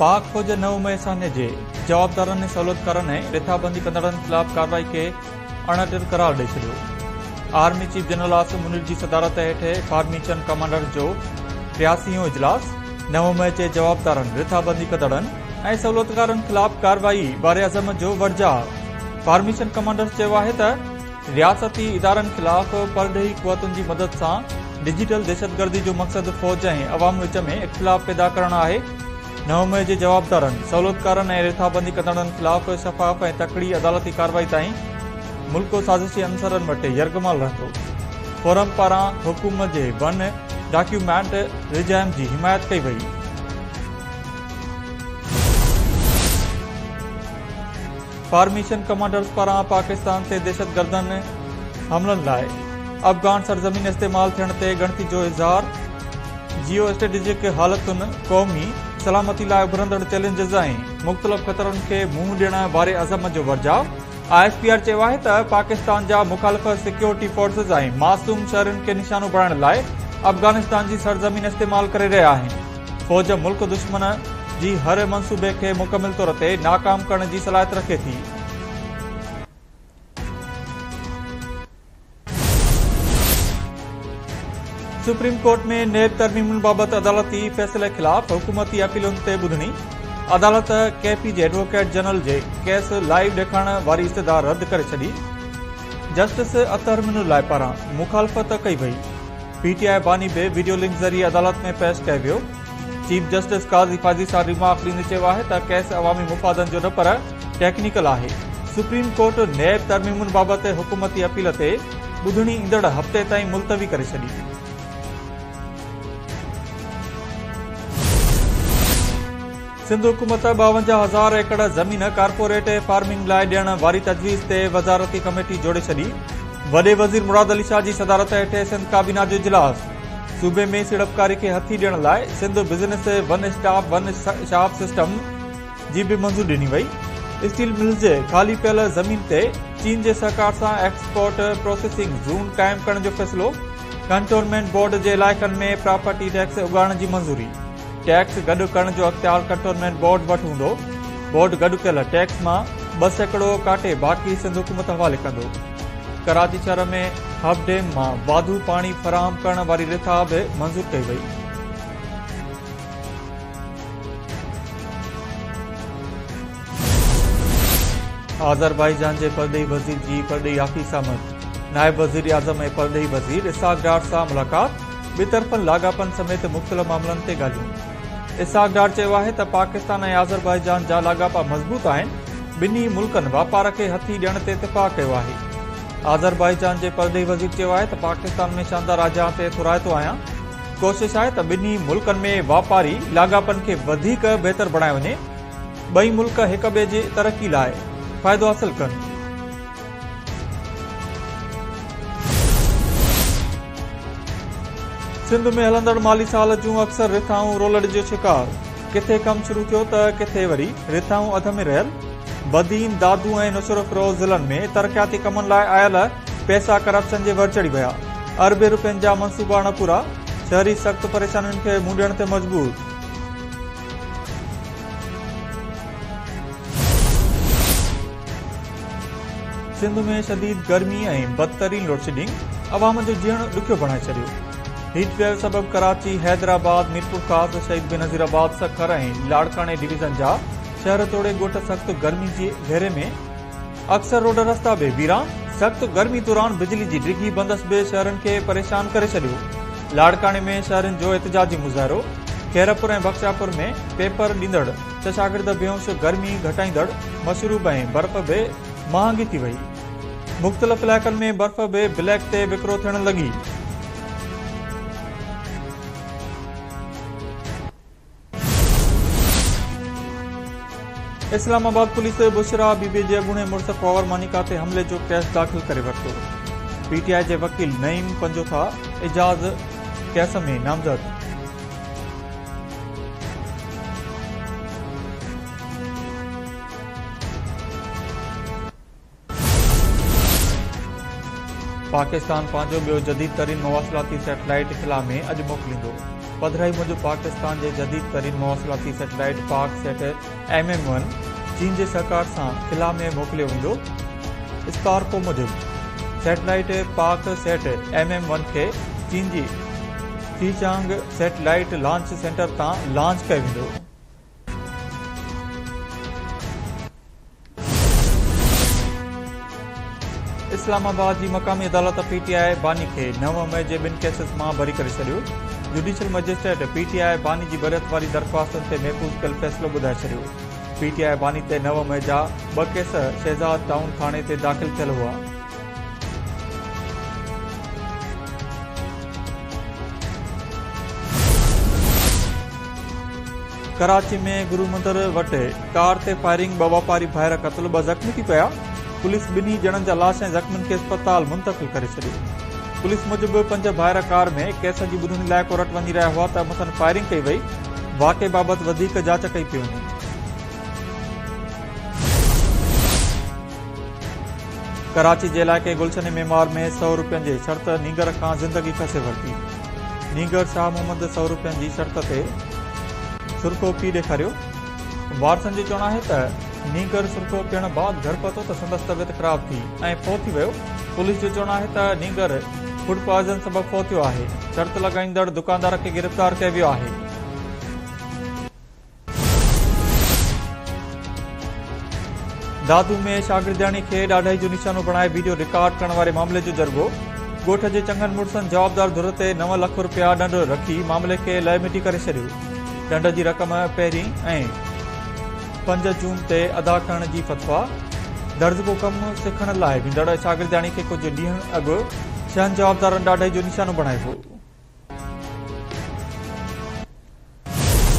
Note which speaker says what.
Speaker 1: पाक फौज 9 मई साने जे जवाबदारनि ऐं सहूलियतकारनि ऐं रिथाबंदी कंदड़नि खिलाफ़ कार्रवाई खे अणटिर करार ॾेई छॾियो। Army chief general Asim Munir जी सदारत हेठि फार्मेशन कमांडर जो 83हों इजलास 9 मई जे जवाबदारनि रिथाबंदी कंदड़नि ऐं सहूलियतकारनि खिलाफ़ कार्रवाई बारे अज़म जो वर्जा। फार्मेशन कमांडर चयो आहे त रियासती इदारनि खिलाफ़ परॾेही क़ुवतुनि जी मदद सां डिजिटल दहशतगर्दी जो मक़सद फौज ऐं अवाम विच में इख़्तिलाफ़ पैदा करणु आहे। 9 मई जे जवाबदारनि सहूलियतकारनि ऐं रिथाबंदी कंदड़नि खिलाफ़ शफ़ाफ़ ऐं तकड़ी अदालती कार्रवाई ताईं मुल्क साज़िशी अंसरनि वटि यरगमाल रहंदो। फोरम पारां हुकूमत जे वन डॉक्यूमेंट रिजाइम जी हिमायत कई वई। फार्मेशन कमांडर्स पारां पाकिस्तान ते दहशतगर्दनि हमलनि लाइ अफ़गान सरज़मीन इस्तेमाल थियण ते गणती जो इज़हार। जियो स्ट्रेटेजिक हालतुनि क़ौमी सलामती लाइ उभरंदड़ चैलेंजिस ऐं मुख़्तलिफ़ ख़तरनि खे मुंहुं ॾियण बारे अज़म जो वर्जा। ISPR चयो आहे त पाकिस्तान जा मुखालिफ़ सिक्योरिटी फोर्सेस ऐं मासूम शहरनि खे निशानो बणाइण लाइ अफ़गानिस्तान जी सरज़मीन इस्तेमाल करे रहिया आहिनि। फ़ौज मुल्क दुश्मन जी हर मंसूबे खे मुकमिल तौर ते नाकाम करण जी सलाहियत रखे थी। सुप्रीम कोर्ट में नैब तरमीमुनि बाबति अदालती फ़ैसिले ख़िलाफ़ हुकूमती अपीलुनि ते ॿुधणी। अदालत KP जे एडवोकेट जनरल जे केस लाइव ॾेखारण वारी इस्तदा रद्द करे छॾी। जस्टिस अतहर मिनुल्लाह पारां मुखालफ़त कई वई। PTI बानी बि वीडियो लिंक ज़रिए अदालत में पेश कयो वियो। चीफ जस्टिस काज़ी फाज़ी सां रिमार्क ॾींदे चयो आहे त केस अवामी मुफ़ादनि जो न पर टेक्निकल आहे। सुप्रीम कोर्ट नैब तरमीमुनि बाबति हुकूमती अपील ते ॿुधणी ईंदड़ हफ़्ते ताईं मुलतवी करे छॾी। सिंध हुकूमत 52,000 एकड़ ज़मीन कारपोरेट फार्मिंग लाइ ॾियण वारी तजवीज़ ते वज़ारती कमेटी जोड़े छॾी। वॾे वज़ीर मुराद अली शाह जी सदारत हेठि सिंध काबीना जो इजलास। सूबे में सीड़पकारी खे हथी ॾियण लाइ Sindh business one stop one shop system जी बि मंज़ूरी ॾिनी वई। स्टील मिल्स जे ख़ाली पियल ज़मीन ते चीन जे सहकार सां एक्सपोर्ट प्रोसेसिंग ज़ोन क़ाइमु करण जो फ़ैसिलो। कंटोनमेंट बोर्ड जे इलाइक़नि में प्रॉपर्टी टैक्स उगाइण जी मंज़ूरी। टैक्स गॾु करण जो अख़्तियार कंटोनमेंट बोर्ड वटि हूंदो। बोर्ड गॾु कयल टैक्स मां 2% काटे बाक़ी सिंध हुकूमत हवाले कंदो। कराची शहर में हब डैम मां वाधू पाणी फ़राहम करण वारी रिथा बि मंज़ूर कई वई। आज़रबाईजान जे परॾेही वज़ीर जी परॾेही आफ़ीस आमद। नायब वज़ीर आज़म ऐं परॾेही वज़ीर इसाक डार सां मुलाक़ात। ॿितरफ़नि लाॻापनि समेत मुख़्तलिफ़ मामलनि ते ॻाल्हियूं। इसाक डार चयो आहे त पाकिस्तान ऐं आज़रबाईजान जा लाॻापा मज़बूत आहिनि। ॿिन्ही मुल्कनि वापार खे हथी ॾियण ते इतफ़ाक़ कयो आहे। आज़रबाईजान जे परॾेही वज़ीर चयो आहे त पाकिस्तान में शानदार आजां ते थोराइतो आहियां। कोशिश आहे त ॿिन्ही मुल्कनि में वापारी लाॻापनि खे वधीक बहितर बणाए वञे। ॿई मुल्क हिक ॿिए जी तरक़ी लाइ फ़ाइदो हासिल कनि। सिंध में हलंदड़ माली साल जूं अक्सर रिथाऊं रोलड़ जो शिकार। किथे कमु शुरू थियो त किथे वरी रिथाऊं अध में रहियल। बदीन दादू ऐं नुसर फिरोज़ ज़िलनि में तरक़ियाती कमनि लाइ आयल पैसा करप्शन जे वर चढ़ी विया। अरबे रुपयनि जा मंसूबा न पूरा। शहरी सख़्त परेशानियुनि खे मुंहुं ॾियण ते मजबूर। सिंध में शदीद गर्मी ऐं बदतरीन लोडशेडिंग अवाम जो जीअण ॾुखियो बणाए छॾियो। हीटवेव सबबि कराची, हैदराबाद, मीरपुर ख़ास, शहीद बेनज़ीराबाद, सखर ऐं लाड़काने डिवीज़न जा शहर तोड़े ॻोठ सख़्त गर्मी जे घेरे में। अक्सर रोड रस्ता बि वीरान। सख़्त गर्मी दौरान बिजली जी डिघी बंदस बि शहरनि खे परेशान करे छॾियो। लाड़काने में शहरनि जो एहतिजाजी मुज़ाहिरो। खैरपुर ऐं बख्शापुर में पेपर ॾींदड़ त शागिर्द बेहोश गर्मी घटाईंदड़ मशरूब ऐं बर्फ़ बि महांगी थी वई। मुख़्तलिफ़ इलाइक़नि में बर्फ़ बि ब्लैक ते विकिरो थियण लॻी। इस्लामाबाद पुलिस बुशरा बीबी जे अॻूणे मुड़ुस पॉवर मानिका ते हमले जो केस दाख़िल करे वरितो। PTI जे वकील नईम पंजोथा एजाज़ केस में नामज़द। पाकिस्तान पंहिंजो ॿियो जदीद तरीन मवासिलाती सैटेलाइट खिला में अॼु मोकिलींदो। पधिराई मूजिबि पाकिस्तान जे जदीद तरीन मवासिलाती सैटेलाइट पाक सेट MM-1 चीन जे सहकार सां खिला में मोकिलियो वेंदो। स्पार्को मूजिबि सैटेलाइट पाक सेट MM-1 खे चीन जी शीचांग सैटेलाइट लॉन्च सेंटर तां लॉन्च कयो वेंदो। इस्लामाबाद जी मक़ामी अदालत PTI बानी खे 9 मई जे 2 केसिस मां बरी करे छॾियो। जुडिशियल मजिस्ट्रेट PTI बानी जी बरियत वारी दरख़्वास्तुनि ते महफ़ूज़ कयल फ़ैसिलो ॿुधाए छॾियो। PTI बानी ते 9 मई जा 2 केस शहजाद टाउन थाणे ते दाख़िल थियल हुआ। कराची में गुरु मंदिर वटि कार ते फायरिंग, 2 वापारी भाइर क़त्ल, 2 ज़ख़्मी थी पिया। पुलिस 2 ॼणनि जा लाश ऐं ज़ख़्मियुनि खे अस्पताल मुंतक़िल करे छॾियो। पुलिस मूजिबि 5 भाइर कार में केस जी ॿुधणी लाइ कोरट वञी रहिया हुआ त मथनि फायरिंग कई वई। वाक़े बाबति वधीक जांच कई पई वञे। कराची जे इलाइक़े गुलशन मेमार में 100 रुपयनि जी शर्त नीगर खां ज़िंदगी खसे वरिती। नीगर शाह मोहम्मद 100 रुपयनि जी शर्त ते सुरखो पी ॾेखारियो। वारसनि जो चवणु आहे त नीगर सुरखो पीअण बाद घर पहुतो त संदसि तबियत ख़राब थी ऐं फौत थी वियो। पुलिस जो चवणु आहे त नीगर फूड पॉइज़न सबबि फौत थियो आहे। शर्त लॻाईंदड़ दुकानदार खे गिरफ़्तार कयो वियो आहे। दादू में शागिर्दियाणी खे ॾाढाई जो निशानो बणाए वीडियो रिकॉर्ड करण वारे मामले जो जरगो। ॻोठ जे चङनि मुड़सनि जवाबदार धुर ते 9 लख रुपया ॾंड रखी मामले खे लहमिटी करे छॾियो। ॾंड जी रक़म पहिरीं ऐं 5 जून ते अदा करण जी फतवा। दर्ज को कमु सिखण लाइ वेंदड़ शागिर्दियाणी खे कुझु ॾींहं अॻु 6 जवाबदारनि ॾाढाई जो निशानो बणायो हो।